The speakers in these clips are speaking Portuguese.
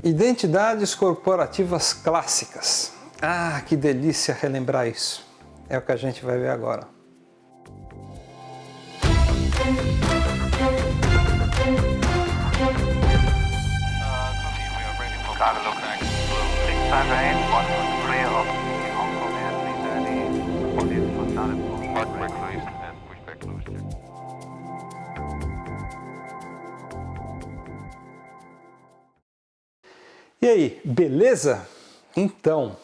Identidades corporativas clássicas. Ah, que delícia relembrar isso. É o que a gente vai ver agora. E aí, beleza? Então,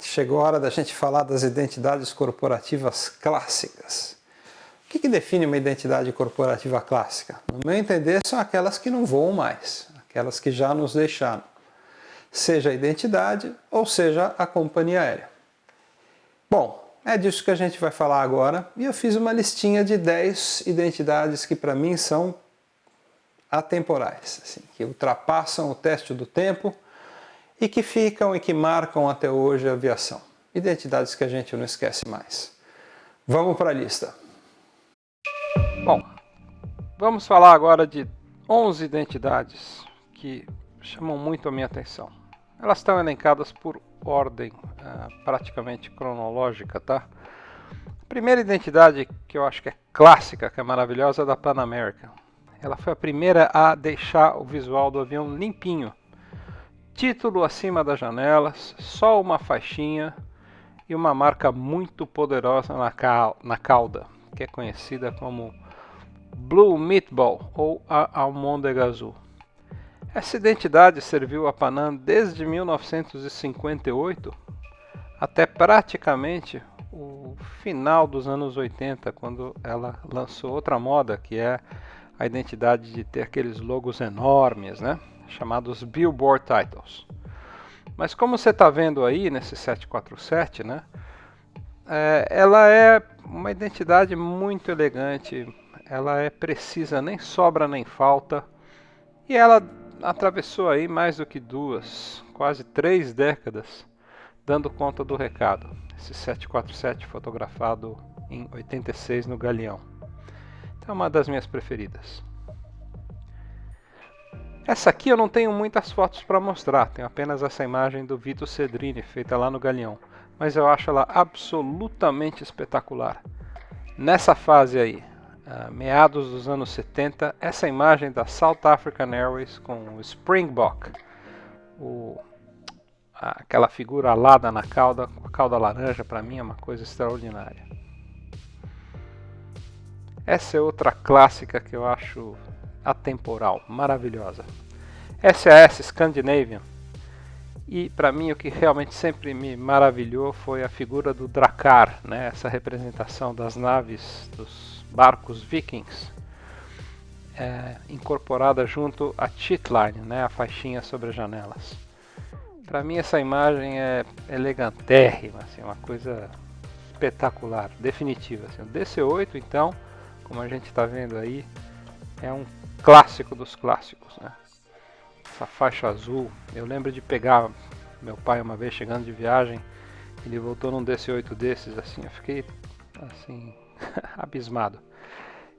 chegou a hora da gente falar das identidades corporativas clássicas. O que define uma identidade corporativa clássica? No meu entender, são aquelas que não voam mais, aquelas que já nos deixaram, seja a identidade ou seja a companhia aérea. Bom, é disso que a gente vai falar agora, e eu fiz uma listinha de 10 identidades que para mim são atemporais, assim, que ultrapassam o teste do tempo e que ficam e que marcam até hoje a aviação. Identidades que a gente não esquece mais. Vamos para a lista. Bom, vamos falar agora de 11 identidades que chamam muito a minha atenção. Elas estão elencadas por ordem praticamente cronológica, tá? A primeira identidade que eu acho que é clássica, que é maravilhosa, é da Pan American. Ela foi a primeira a deixar o visual do avião limpinho. Título acima das janelas, só uma faixinha e uma marca muito poderosa na cauda, que é conhecida como Blue Meatball ou a Almôndega Azul. Essa identidade serviu a Panam desde 1958 até praticamente o final dos anos 80, quando ela lançou outra moda, que é a identidade de ter aqueles logos enormes, né? Chamados Billboard Titles. Mas como você está vendo aí nesse 747, né? Ela é uma identidade muito elegante, ela é precisa, nem sobra nem falta, e ela atravessou aí mais do que quase 3 décadas, dando conta do recado. Esse 747 fotografado em 86 no Galeão. É uma das minhas preferidas. Essa aqui eu não tenho muitas fotos para mostrar, tenho apenas essa imagem do Vito Cedrini, feita lá no Galeão, mas eu acho ela absolutamente espetacular. Nessa fase aí, meados dos anos 70, essa imagem da South African Airways com o Springbok, aquela figura alada na cauda, com a cauda laranja, para mim é uma coisa extraordinária. Essa é outra clássica que eu acho atemporal, maravilhosa. SAS Scandinavian. E para mim o que realmente sempre me maravilhou foi a figura do Drakkar, né? Essa representação das naves, dos barcos vikings, incorporada junto à Chitline, né? A faixinha sobre as janelas. Para mim essa imagem é elegantérrima, assim, uma coisa espetacular, definitiva. Assim. O DC-8 então, como a gente está vendo aí, é um clássico dos clássicos, né? Essa faixa azul, eu lembro de pegar meu pai uma vez chegando de viagem, ele voltou num DC-8 desses, assim, eu fiquei assim abismado.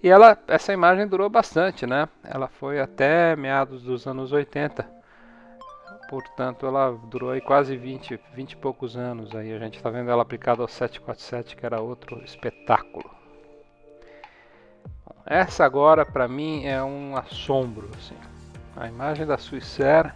E essa imagem durou bastante, né? Ela foi até meados dos anos 80, portanto ela durou aí quase 20 e poucos anos. Aí a gente está vendo ela aplicada ao 747, que era outro espetáculo. Essa agora para mim é um assombro, assim. A imagem da Swissair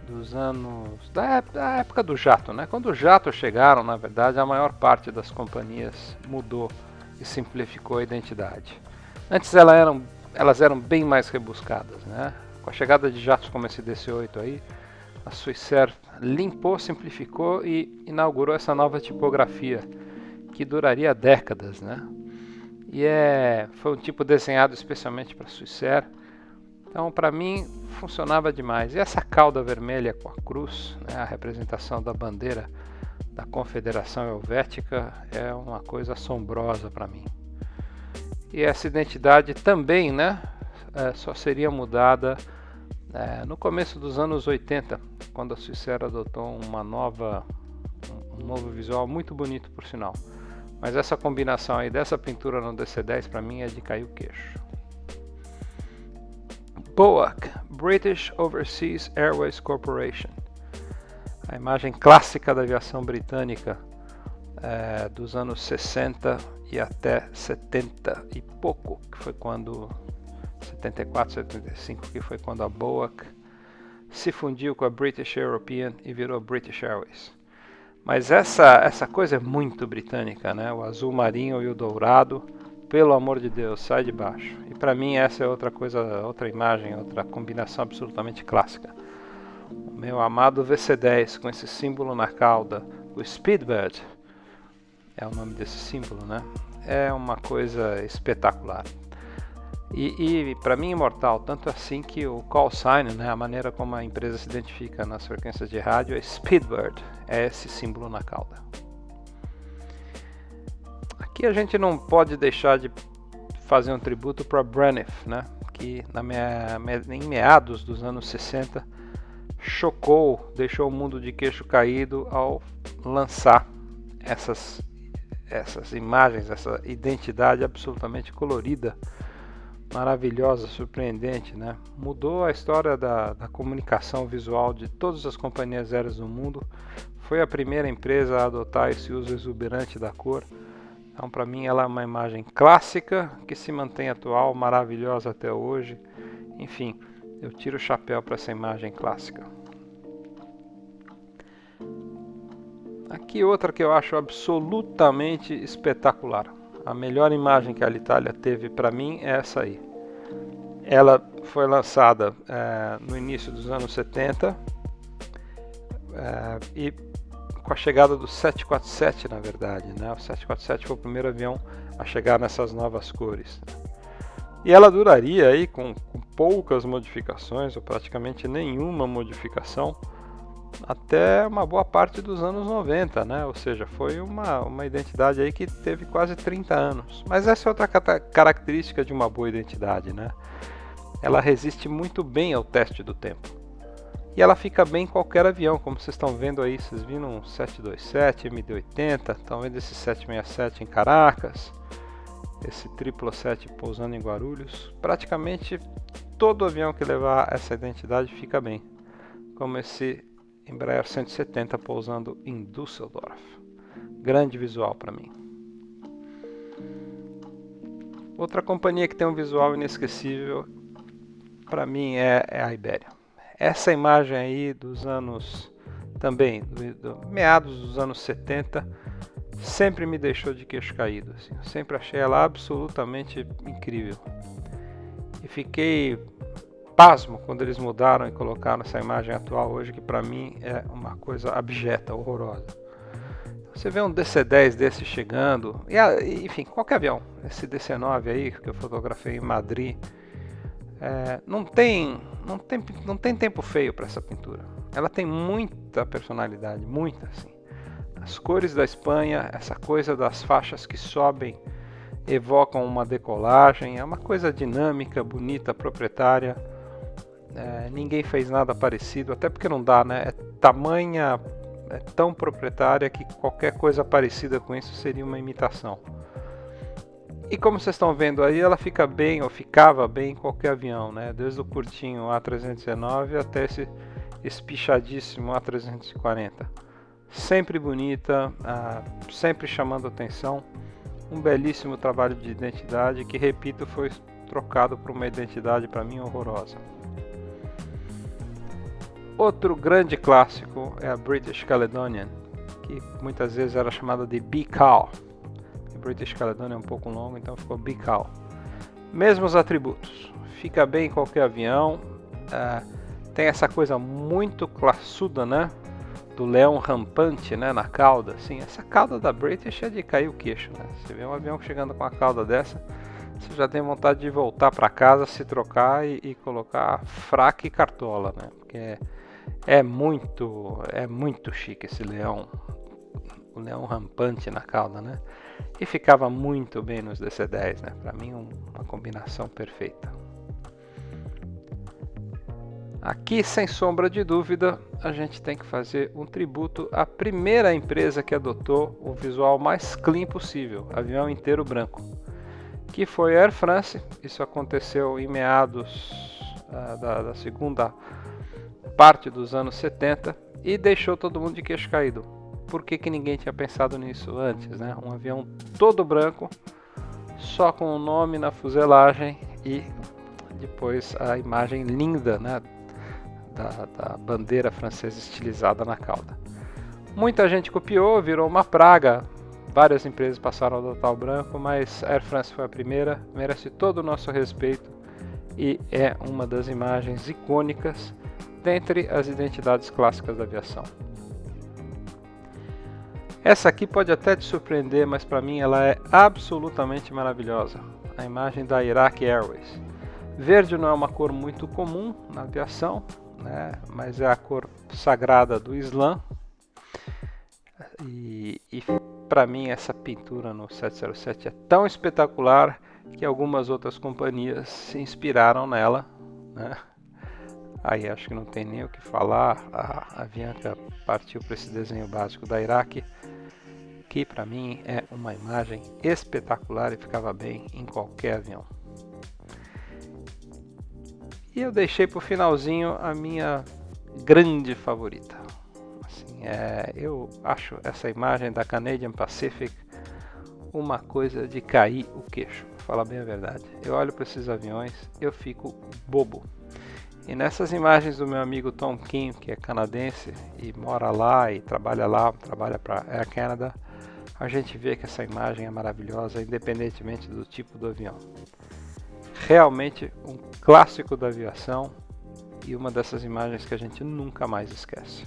dos anos da época do jato, né? Quando os jatos chegaram, na verdade, a maior parte das companhias mudou e simplificou a identidade. Antes elas eram bem mais rebuscadas, né? Com a chegada de jatos como esse DC-8 aí, a Swissair limpou, simplificou e inaugurou essa nova tipografia que duraria décadas, né? E foi um tipo desenhado especialmente para a Swissair. Então, para mim, funcionava demais. E essa cauda vermelha com a cruz, né, a representação da bandeira da Confederação Helvética, é uma coisa assombrosa para mim. E essa identidade também, né, só seria mudada no começo dos anos 80, quando a Swissair adotou um novo visual muito bonito, por sinal. Mas essa combinação aí dessa pintura no DC-10 para mim é de cair o queixo. BOAC, British Overseas Airways Corporation. A imagem clássica da aviação britânica dos anos 60 e até 70 e pouco, que foi quando 74, 75, que foi quando a BOAC se fundiu com a British European e virou British Airways. Mas essa coisa é muito britânica, né? O azul marinho e o dourado, pelo amor de Deus, sai de baixo. E para mim essa é outra coisa, outra imagem, outra combinação absolutamente clássica. O meu amado VC-10 com esse símbolo na cauda, o Speedbird, é o nome desse símbolo, né? É uma coisa espetacular. E para mim imortal, tanto assim que o call sign, né, a maneira como a empresa se identifica nas frequências de rádio é Speedbird, é esse símbolo na cauda. Aqui a gente não pode deixar de fazer um tributo para Braniff, né, que em meados dos anos 60 chocou, deixou o mundo de queixo caído ao lançar essas imagens, essa identidade absolutamente colorida, maravilhosa, surpreendente, né? Mudou a história da comunicação visual de todas as companhias aéreas do mundo. Foi a primeira empresa a adotar esse uso exuberante da cor. Então, para mim, ela é uma imagem clássica que se mantém atual, maravilhosa até hoje. Enfim, eu tiro o chapéu para essa imagem clássica. Aqui outra que eu acho absolutamente espetacular. A melhor imagem que a Alitalia teve para mim é essa aí. Ela foi lançada no início dos anos 70 e com a chegada do 747, na verdade, né? O 747 foi o primeiro avião a chegar nessas novas cores. E ela duraria aí com poucas modificações, ou praticamente nenhuma modificação, até uma boa parte dos anos 90, né? Ou seja, foi uma identidade aí que teve quase 30 anos. Mas essa é outra característica de uma boa identidade, né? Ela resiste muito bem ao teste do tempo. E ela fica bem em qualquer avião, como vocês estão vendo aí. Vocês viram um 727, MD-80, estão vendo esse 767 em Caracas, esse 777 pousando em Guarulhos. Praticamente todo avião que levar essa identidade fica bem, como esse Embraer 170 pousando em Düsseldorf. Grande visual para mim. Outra companhia que tem um visual inesquecível para mim é a Iberia. Essa imagem aí dos anos também, meados dos anos 70, sempre me deixou de queixo caído. Assim. Eu sempre achei ela absolutamente incrível. E fiquei pasmo quando eles mudaram e colocaram essa imagem atual hoje, que para mim é uma coisa abjeta, horrorosa. Você vê um DC-10 desse chegando, enfim, qualquer avião, esse DC-9 aí que eu fotografei em Madrid, não tem tempo feio para essa pintura. Ela tem muita personalidade, muita assim. As cores da Espanha, essa coisa das faixas que sobem, evocam uma decolagem, é uma coisa dinâmica, bonita, proprietária. Ninguém fez nada parecido, até porque não dá, né? É tão proprietária que qualquer coisa parecida com isso seria uma imitação. E como vocês estão vendo aí, ela fica bem, ou ficava bem em qualquer avião, né? Desde o curtinho A319 até esse espichadíssimo A340. Sempre bonita, sempre chamando atenção. Um belíssimo trabalho de identidade que, repito, foi trocado por uma identidade para mim horrorosa. Outro grande clássico é a British Caledonian, que muitas vezes era chamada de BCAL. A British Caledonian é um pouco longo, então ficou BCAL. Mesmos atributos, fica bem em qualquer avião, tem essa coisa muito classuda, né? Do leão rampante, né, na cauda. Assim, essa cauda da British é de cair o queixo, né? Você vê um avião chegando com a cauda dessa, você já tem vontade de voltar para casa, se trocar e colocar fraca e cartola, né? Porque é muito chique esse leão, o leão rampante na cauda, né? E ficava muito bem nos DC-10, né? Para mim uma combinação perfeita. Aqui, sem sombra de dúvida, a gente tem que fazer um tributo à primeira empresa que adotou o visual mais clean possível, avião inteiro branco, que foi a Air France. Isso aconteceu em meados da segunda parte dos anos 70 e deixou todo mundo de queixo caído. Por que ninguém tinha pensado nisso antes, né? Um avião todo branco, só com o nome na fuselagem e depois a imagem linda, né, da bandeira francesa estilizada na cauda. Muita gente copiou, virou uma praga. Várias empresas passaram a adotar o branco, mas a Air France foi a primeira, merece todo o nosso respeito e é uma das imagens icônicas dentre as identidades clássicas da aviação. Essa aqui pode até te surpreender, mas para mim ela é absolutamente maravilhosa. A imagem da Iraq Airways. Verde não é uma cor muito comum na aviação, né, mas é a cor sagrada do Islã. E para mim essa pintura no 707 é tão espetacular que algumas outras companhias se inspiraram nela, né? Aí acho que não tem nem o que falar, a Avianca partiu para esse desenho básico da Iraq, que para mim é uma imagem espetacular e ficava bem em qualquer avião. E eu deixei para o finalzinho a minha grande favorita. Eu acho essa imagem da Canadian Pacific uma coisa de cair o queixo, vou falar bem a verdade. Eu olho para esses aviões, eu fico bobo. E nessas imagens do meu amigo Tom Kim, que é canadense e mora lá e trabalha para Air Canada, a gente vê que essa imagem é maravilhosa, independentemente do tipo do avião. Realmente um clássico da aviação e uma dessas imagens que a gente nunca mais esquece.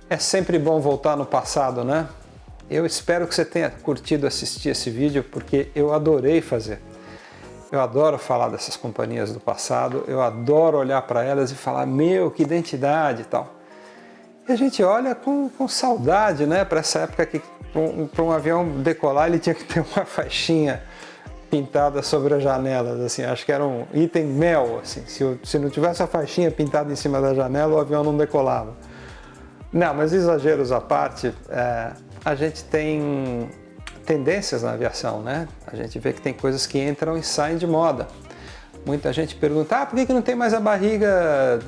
É sempre bom voltar no passado, né? Eu espero que você tenha curtido assistir esse vídeo, porque eu adorei fazer. Eu adoro falar dessas companhias do passado, eu adoro olhar para elas e falar, meu, que identidade e tal. E a gente olha com saudade, né? Para essa época que para um avião decolar ele tinha que ter uma faixinha pintada sobre as janelas, assim, acho que era um item mel, assim. Se não tivesse a faixinha pintada em cima da janela, o avião não decolava. Não, mas exageros à parte, a gente tem tendências na aviação, né? A gente vê que tem coisas que entram e saem de moda. Muita gente pergunta, por que não tem mais a barriga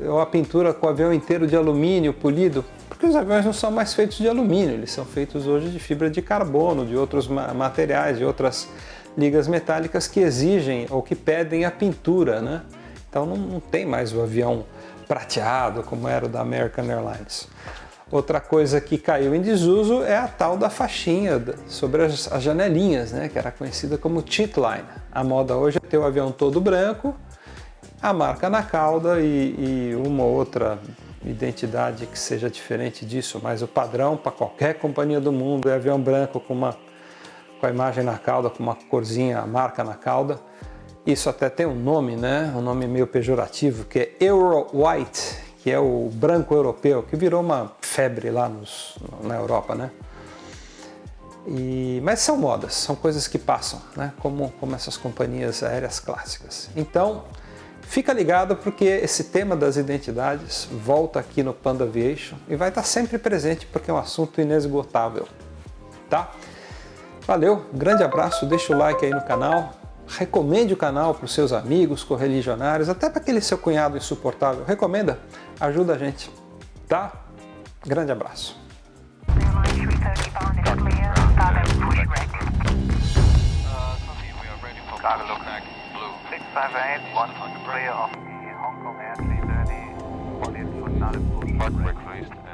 ou a pintura com o avião inteiro de alumínio polido? Porque os aviões não são mais feitos de alumínio, eles são feitos hoje de fibra de carbono, de outros materiais, de outras ligas metálicas que exigem ou que pedem a pintura, né? Então não tem mais o avião prateado como era o da American Airlines. Outra coisa que caiu em desuso é a tal da faixinha sobre as janelinhas, né, que era conhecida como cheat line. A moda hoje é ter o avião todo branco, a marca na cauda e uma outra identidade que seja diferente disso, mas o padrão para qualquer companhia do mundo é avião branco com a imagem na cauda, com uma corzinha, a marca na cauda. Isso até tem um nome, né? Um nome meio pejorativo, que é Euro White, que é o branco europeu, que virou uma febre lá na Europa, né? Mas são modas, são coisas que passam, né? Como essas companhias aéreas clássicas. Então, fica ligado porque esse tema das identidades volta aqui no Panda Aviation e vai estar sempre presente porque é um assunto inesgotável, tá? Valeu, grande abraço, deixa o like aí no canal. Recomende o canal para os seus amigos, correligionários, até para aquele seu cunhado insuportável. Recomenda, ajuda a gente, tá? Grande abraço. Hong Kong Airlines 30, 40 foot, not a push.